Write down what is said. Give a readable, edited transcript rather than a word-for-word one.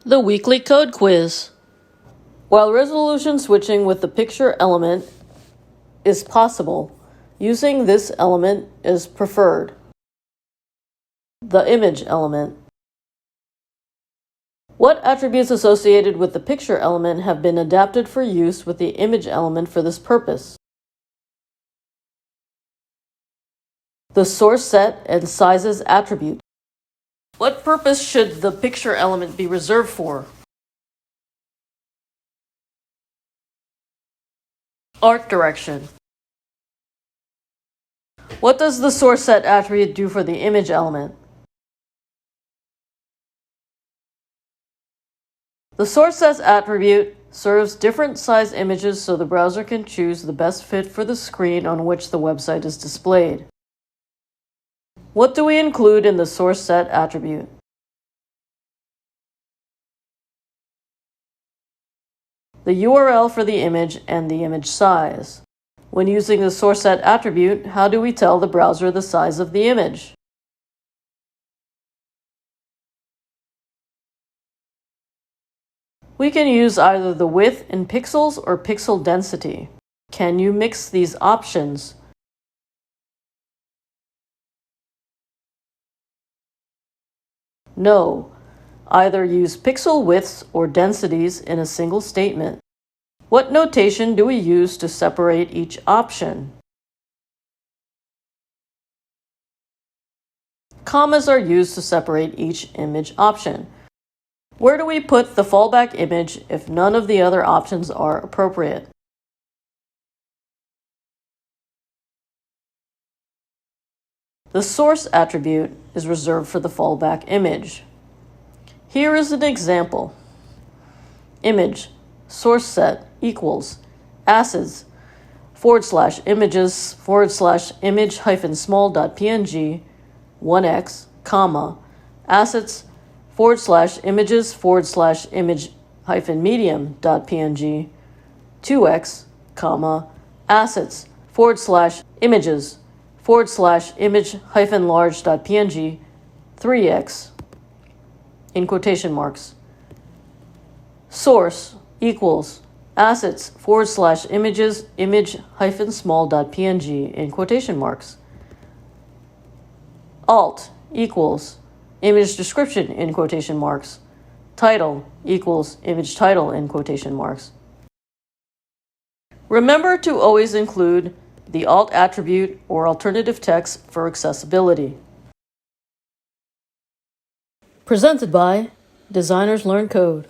The weekly code quiz. While resolution switching with the picture element is possible, using this element is preferred. The image element. What attributes associated with the picture element have been adapted for use with the image element for this purpose? The source set and sizes attribute. What purpose should the picture element be reserved for? Art direction. What does the source set attribute do for the image element? The source set attribute serves different size images so the browser can choose the best fit for the screen on which the website is displayed. What do we include in the source set attribute? The URL for the image and the image size. When using the source set attribute, how do we tell the browser the size of the image? We can use either the width in pixels or pixel density. Can you mix these options? No. Either use pixel widths or densities in a single statement. What notation do we use to separate each option? Commas are used to separate each image option. Where do we put the fallback image if none of the other options are appropriate? The source attribute is reserved for the fallback image. Here is an example. Image source set equals assets / images / image -small.png 1x, comma, assets / images / image -medium.png 2x, comma, assets / images / image -large.png 3x, in quotation marks. Source equals assets / images image -small.png, in quotation marks. Alt equals image description, in quotation marks. Title equals image title, in quotation marks. Remember to always include the alt attribute or alternative text for accessibility. Presented by Designers Learn Code.